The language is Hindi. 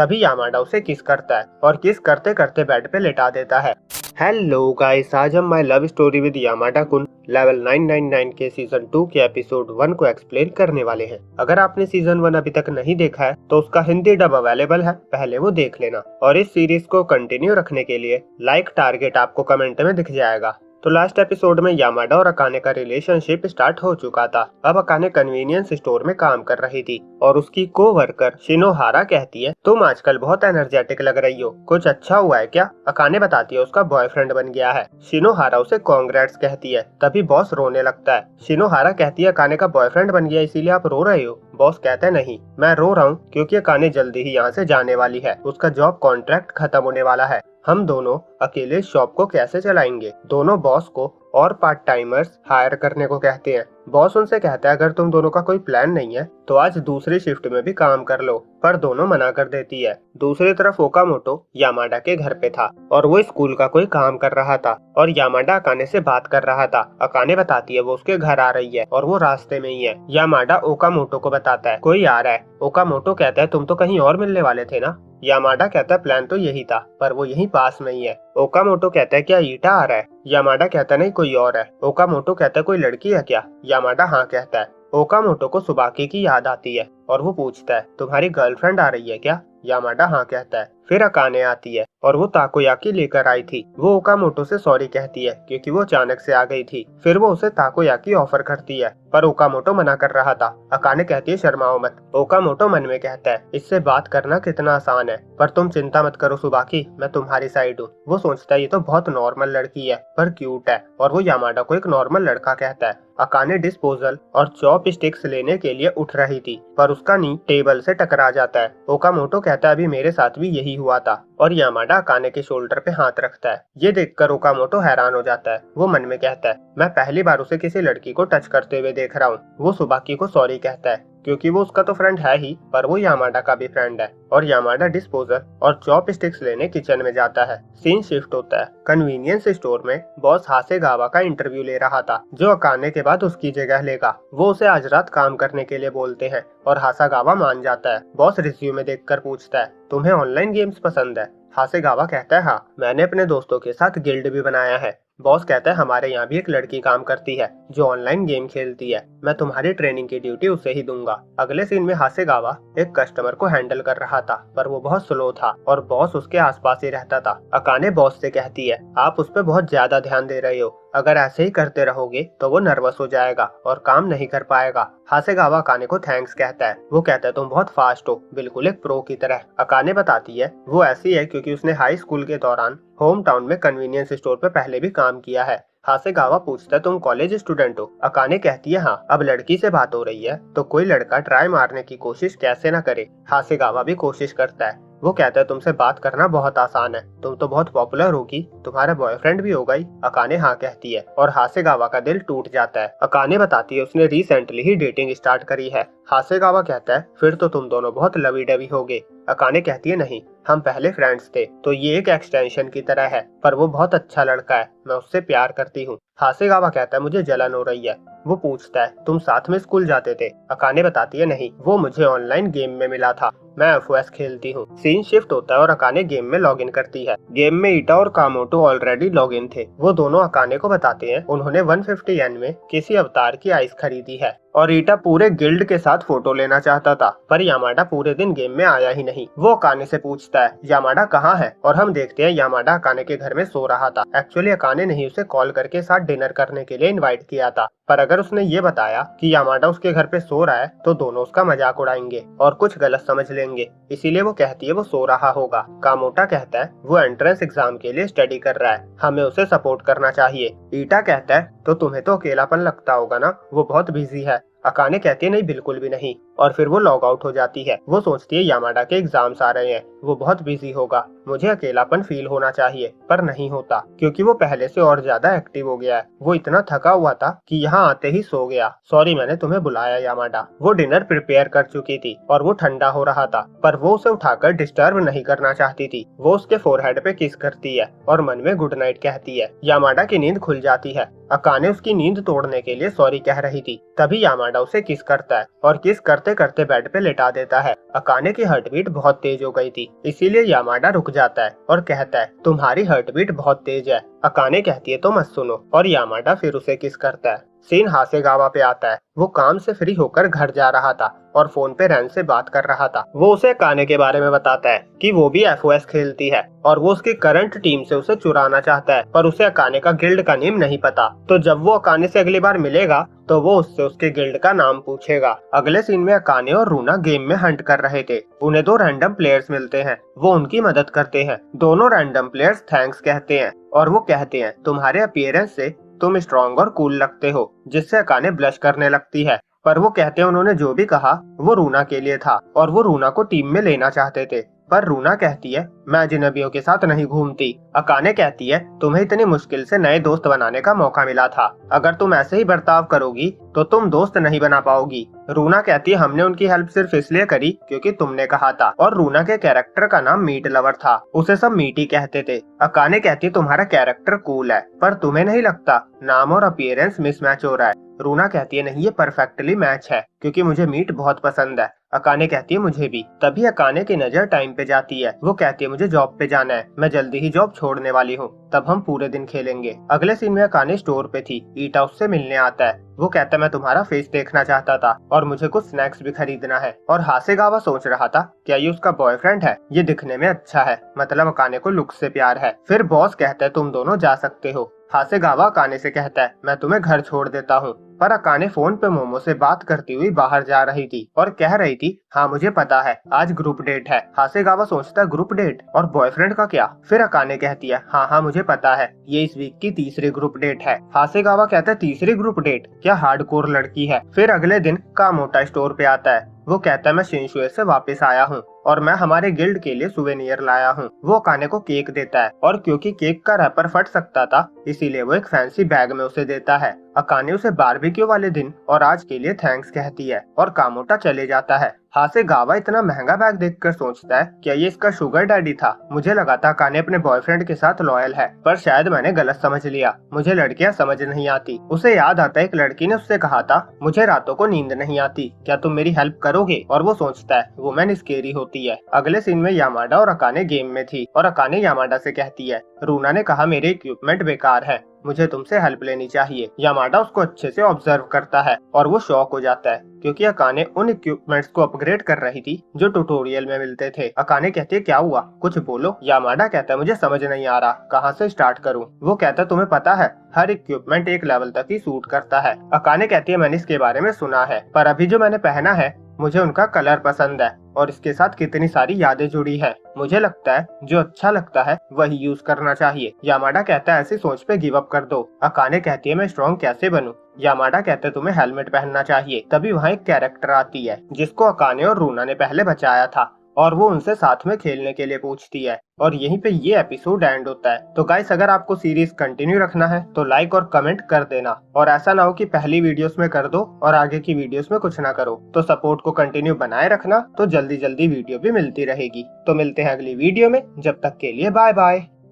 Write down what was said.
तभी यामाडा उसे किस करता है और किस करते करते बेड पे लिटा देता है। हेलो गाइस, आज हम my love story with Yamada कुन लेवल 999 के सीजन 2 के एपिसोड 1 को एक्सप्लेन करने वाले हैं। अगर आपने सीजन 1 अभी तक नहीं देखा है तो उसका हिंदी डब अवेलेबल है, पहले वो देख लेना। और इस सीरीज को कंटिन्यू रखने के लिए लाइक टारगेट आपको कमेंट में दिख जाएगा। तो लास्ट एपिसोड में यामाडा और अकाने का रिलेशनशिप स्टार्ट हो चुका था। अब अकाने कन्वीनियंस स्टोर में काम कर रही थी और उसकी कोवर्कर शिनोहारा कहती है, तुम आजकल बहुत एनर्जेटिक लग रही हो, कुछ अच्छा हुआ है क्या? अकाने बताती है उसका बॉयफ्रेंड बन गया है। शिनोहारा उसे कांग्रेट्स कहती है, तभी बॉस रोने लगता है। शिनोहारा कहती है अकाने का बॉयफ्रेंड बन गया इसीलिए आप रो रहे हो? बॉस कहता है नहीं, मैं रो रहा हूँ क्योंकि अकाने जल्दी ही यहाँ से जाने वाली है, उसका जॉब कॉन्ट्रैक्ट खत्म होने वाला है। हम दोनों अकेले शॉप को कैसे चलाएंगे? दोनों बॉस को और पार्ट टाइमर्स हायर करने को कहते हैं। बॉस उनसे कहता है अगर तुम दोनों का कोई प्लान नहीं है तो आज दूसरी शिफ्ट में भी काम कर लो, पर दोनों मना कर देती है। दूसरी तरफ ओकामोटो यामाडा के घर पे था और वो स्कूल का कोई काम कर रहा था और यामाडा अकाने से बात कर रहा था। अकाने बताती है वो उसके घर आ रही है और वो रास्ते में ही है। यामाडा ओकामोटो को बताता है कोई आ रहा है। ओकामोटो कहता है तुम तो कहीं और मिलने वाले थे ना? यामाडा कहता है प्लान तो यही था पर वो यहीं पास में ही है। ओकामोटो कहता है क्या ईटा आ रहा है? यामाडा कहता नहीं कोई और है। ओकामोटो कहता है कोई लड़की है क्या? यामाडा हाँ कहता है। ओकामोटो को सुबाकी की याद आती है और वो पूछता है तुम्हारी गर्लफ्रेंड आ रही है क्या? यामाडा हाँ कहता है। फिर अकाने आती है और वो ताकोयाकी लेकर आई थी। वो ओकामोटो से सॉरी कहती है क्योंकि वो अचानक से आ गई थी। फिर वो उसे ताकोयाकी ऑफर करती है पर ओकामोटो मना कर रहा था। अकाने कहती है शर्माओ मत। ओकामोटो मन में कहता है इससे बात करना कितना आसान है, पर तुम चिंता मत करो सुबाकी, मैं तुम्हारी साइड हूँ। वो सोचता है ये तो बहुत नॉर्मल लड़की है पर क्यूट है और वो यामाडा को एक नॉर्मल लड़का कहता है। अकाने डिस्पोजल और चॉप स्टिक्स लेने के लिए उठ रही थी पर उसका नी टेबल से टकरा जाता है। ओकामोटो कहता है अभी मेरे साथ भी यही हुआ था और यामाडा अकाने के शोल्डर पे हाथ रखता है। ये देखकर ओकामोटो हैरान हो जाता है। वो मन में कहता है मैं पहली बार उसे किसी लड़की को टच करते हुए देख रहा हूँ। वो सुबाकी को सॉरी कहता है क्योंकि वो उसका तो फ्रेंड है ही पर वो यामाडा का भी फ्रेंड है। और यामाडा डिस्पोजर और चॉप स्टिक्स लेने किचन में जाता है। सीन शिफ्ट होता है। कन्वीनियंस स्टोर में बॉस हासेगावा का इंटरव्यू ले रहा था जो अकाने के बाद उसकी जगह लेगा। वो उसे आज रात काम करने के लिए बोलते हैं और हासेगावा मान जाता है। बॉस रिज्यूमे देखकर पूछता है तुम्हें ऑनलाइन गेम्स पसंद है? हासेगावा कहता है हाँ, मैंने अपने दोस्तों के साथ गिल्ड भी बनाया है। बॉस कहता है हमारे यहाँ भी एक लड़की काम करती है जो ऑनलाइन गेम खेलती है, मैं तुम्हारी ट्रेनिंग की ड्यूटी उसे ही दूंगा। अगले सीन में हासेगावा एक कस्टमर को हैंडल कर रहा था पर वो बहुत स्लो था और बॉस उसके आसपास ही रहता था। अकाने बॉस से कहती है आप उस पर बहुत ज्यादा ध्यान दे रहे हो, अगर ऐसे ही करते रहोगे तो वो नर्वस हो जाएगा और काम नहीं कर पाएगा। हासेगावा अकाने को थैंक्स कहता है। वो कहता है तुम बहुत फास्ट हो, बिल्कुल एक प्रो की तरह। अकाने बताती है वो ऐसी है क्योंकि उसने हाई स्कूल के दौरान होम टाउन में कन्वीनियंस स्टोर पे पहले भी काम किया है। हासेगावा पूछता है तुम कॉलेज स्टूडेंट हो? अकाने कहती है हाँ। अब लड़की से बात हो रही है तो कोई लड़का ट्राई मारने की कोशिश कैसे न करे। हासेगावा भी कोशिश करता है। वो कहता है तुमसे बात करना बहुत आसान है, तुम तो बहुत पॉपुलर होगी, तुम्हारा बॉयफ्रेंड भी होगा ही। अकाने हाँ कहती है और हासेगावा का दिल टूट जाता है। अकाने बताती है उसने रिसेंटली ही डेटिंग स्टार्ट करी है। हासेगावा कहता है फिर तो तुम दोनों बहुत लवी डवी होगे। अकाने कहती है नहीं, हम पहले फ्रेंड्स थे तो ये एक एक्सटेंशन की तरह है, पर वो बहुत अच्छा लड़का है, मैं उससे प्यार करती हूँ। हासेगावा कहता है मुझे जलन हो रही है। वो पूछता है तुम साथ में स्कूल जाते थे? अकाने बताती है नहीं, वो मुझे ऑनलाइन गेम में मिला था, मैं एफओएस खेलती हूँ। सीन शिफ्ट होता है और अकाने गेम में लॉगिन करती है। गेम में ईटा और कामोटो ऑलरेडी लॉगिन थे। वो दोनों अकाने को बताते हैं उन्होंने 150 येन में किसी अवतार की आइस खरीदी है और ईटा पूरे गिल्ड के साथ फोटो लेना चाहता था पर यामाडा पूरे दिन गेम में आया ही नहीं। वो अकाने से पूछता है यामाडा कहाँ है और हम देखते हैं यामाडा अकाने के घर में सो रहा था। एक्चुअली अकाने ने ही उसे कॉल करके साथ डिनर करने के लिए इनवाइट किया था, पर अगर उसने ये बताया कि यामाडा उसके घर पे सो रहा है तो दोनों उसका मजाक उड़ाएंगे और कुछ गलत समझ लेंगे, इसीलिए वो कहती है वो सो रहा होगा। कामोटा कहता है वो एंट्रेंस एग्जाम के लिए स्टडी कर रहा है, हमें उसे सपोर्ट करना चाहिए। ईटा कहता है तो तुम्हें तो अकेलापन लगता होगा ना, वो बहुत बिजी है। अकाने कहती है नहीं बिल्कुल भी नहीं और फिर वो लॉग आउट हो जाती है। वो सोचती है यामाडा के एग्जाम्स आ रहे हैं, वो बहुत बिजी होगा, मुझे अकेलापन फील होना चाहिए, पर नहीं होता क्योंकि वो पहले से और ज्यादा एक्टिव हो गया है। वो इतना थका हुआ था कि यहाँ आते ही सो गया। सॉरी मैंने तुम्हें बुलाया यामाडा। वो डिनर प्रिपेयर कर चुकी थी और वो ठंडा हो रहा था पर वो उसे उठाकर डिस्टर्ब नहीं करना चाहती थी। वो उसके फोरहेड पे किस करती है और मन में गुड नाइट कहती है। यामाडा की नींद खुल जाती है। अकाने उसकी नींद तोड़ने के लिए सॉरी कह रही थी, तभी यामाडा उसे किस करता है और किस करते करते करते बेड पे लेटा देता है। अकाने की हार्ट बीट बहुत तेज हो गई थी, इसीलिए यामाडा रुक जाता है और कहता है तुम्हारी हार्ट बीट बहुत तेज है। अकाने कहती है तो मत सुनो और यामाडा फिर उसे किस करता है। सीन हासेगावा पे आता है। वो काम से फ्री होकर घर जा रहा था और फोन पे रैन से बात कर रहा था। वो उसे अकाने के बारे में बताता है कि वो भी एफओएस खेलती है और वो उसकी करंट टीम से उसे चुराना चाहता है, पर उसे अकाने का गिल्ड का नेम नहीं पता। तो जब वो अकाने से अगली बार मिलेगा तो वो उससे उसके गिल्ड का नाम पूछेगा। अगले सीन में अकाने और रूना गेम में हंट कर रहे थे। उन्हें दो रैंडम प्लेयर्स मिलते हैं, वो उनकी मदद करते हैं। दोनों रैंडम प्लेयर्स थैंक्स कहते हैं और वो कहते हैं तुम्हारे अपीयरेंस से तुम स्ट्रॉन्ग और कूल लगते हो, जिससे अकाने ब्लश करने लगती है। पर वो कहते हैं उन्होंने जो भी कहा वो रूना के लिए था और वो रूना को टीम में लेना चाहते थे। पर रूना कहती है मैं अजनबियों के साथ नहीं घूमती। अकाने कहती है तुम्हें इतनी मुश्किल से नए दोस्त बनाने का मौका मिला था, अगर तुम ऐसे ही बर्ताव करोगी तो तुम दोस्त नहीं बना पाओगी। रूना कहती है हमने उनकी हेल्प सिर्फ इसलिए करी क्योंकि तुमने कहा था। और रूना के कैरेक्टर का नाम मीट लवर था, उसे सब मीट ही कहते थे। अकाने कहती है तुम्हारा कैरेक्टर कूल है, पर तुम्हें नहीं लगता नाम और अपीयरेंस मिसमैच हो रहा है। रूना कहती है नहीं ये परफेक्टली मैच है क्योंकि मुझे मीट बहुत पसंद है। अकाने कहती है मुझे भी। तभी अकाने की नजर टाइम पे जाती है। वो कहती है मुझे जॉब पे जाना है, मैं जल्दी ही जॉब छोड़ने वाली हूँ, तब हम पूरे दिन खेलेंगे। अगले सीन में अकाने स्टोर पे थी। ईटा उससे मिलने आता है। वो कहता है मैं तुम्हारा फेस देखना चाहता था और मुझे कुछ स्नैक्स भी खरीदना है। और हासेगावा सोच रहा था क्या ये उसका बॉयफ्रेंड है, ये दिखने में अच्छा है, मतलब अकाने को लुक से प्यार है। फिर बॉस कहता है तुम दोनों जा सकते हो। हासेगावा अकाने से कहता है मैं तुम्हें घर छोड़ देता हूँ। पर अकाने फोन पे मोमो से बात करती हुई बाहर जा रही थी और कह रही थी हाँ मुझे पता है आज ग्रुप डेट है। हासेगावा सोचता है ग्रुप डेट और बॉयफ्रेंड का क्या। फिर अकाने कहती है हाँ मुझे पता है ये इस वीक की तीसरी ग्रुप डेट है। हासेगावा कहता है तीसरी ग्रुप डेट, क्या हार्डकोर लड़की है। फिर अगले दिन कामोटा स्टोर पे आता है। वो कहता है मैं शिनशुए से वापस आया हूँ और मैं हमारे गिल्ड के लिए सुवेनियर लाया हूँ। वो अकाने को केक देता है और क्योंकि केक का रैपर फट सकता था इसीलिए वो एक फैंसी बैग में उसे देता है। अकाने उसे बारबेक्यू वाले दिन और आज के लिए थैंक्स कहती है और कामोटा चले जाता है। हासेगावा इतना महंगा बैग देखकर सोचता है क्या ये इसका शुगर डैडी था। मुझे लगा था अकाने अपने बॉयफ्रेंड के साथ लॉयल है, पर शायद मैंने गलत समझ लिया। मुझे लड़कियां समझ नहीं आती। उसे याद आता है एक लड़की ने उससे कहा था मुझे रातों को नींद नहीं आती, क्या तुम मेरी हेल्प करोगे। और वो सोचता है वुमेन स्केरी होती है। अगले सीन में यामाडा और अकाने गेम में थी और अकाने यामाडा से कहती है रूना ने कहा मेरे इक्विपमेंट बेकार है, मुझे तुमसे हेल्प लेनी चाहिए। यामाडा उसको अच्छे से ऑब्जर्व करता है और वो शॉक हो जाता है क्योंकि अकाने उन इक्विपमेंट्स को अपग्रेड कर रही थी जो ट्यूटोरियल में मिलते थे। अकाने कहती है क्या हुआ, कुछ बोलो। यामाडा कहता है मुझे समझ नहीं आ रहा कहाँ से स्टार्ट करूँ। वो कहता है तुम्हें पता है हर इक्विपमेंट एक लेवल तक ही सूट करता है। अकाने कहती है मैंने इसके बारे में सुना है, पर अभी जो मैंने पहना है मुझे उनका कलर पसंद है और इसके साथ कितनी सारी यादें जुड़ी हैं। मुझे लगता है जो अच्छा लगता है वही यूज करना चाहिए। यामाडा कहता है ऐसी सोच पे गिव अप कर दो। अकाने कहती है मैं स्ट्रॉन्ग कैसे बनूं। यामाडा कहते हैं तुम्हें हेलमेट पहनना चाहिए। तभी वहाँ एक कैरेक्टर आती है जिसको अकाने और रूना ने पहले बचाया था और वो उनसे साथ में खेलने के लिए पूछती है और यहीं पे ये एपिसोड एंड होता है। तो गाइस अगर आपको सीरीज कंटिन्यू रखना है तो लाइक और कमेंट कर देना और ऐसा ना हो कि पहली वीडियोस में कर दो और आगे की वीडियोस में कुछ ना करो। तो सपोर्ट को कंटिन्यू बनाए रखना, तो जल्दी जल्दी वीडियो भी मिलती रहेगी। तो मिलते हैं अगली वीडियो में, जब तक के लिए बाय बाय।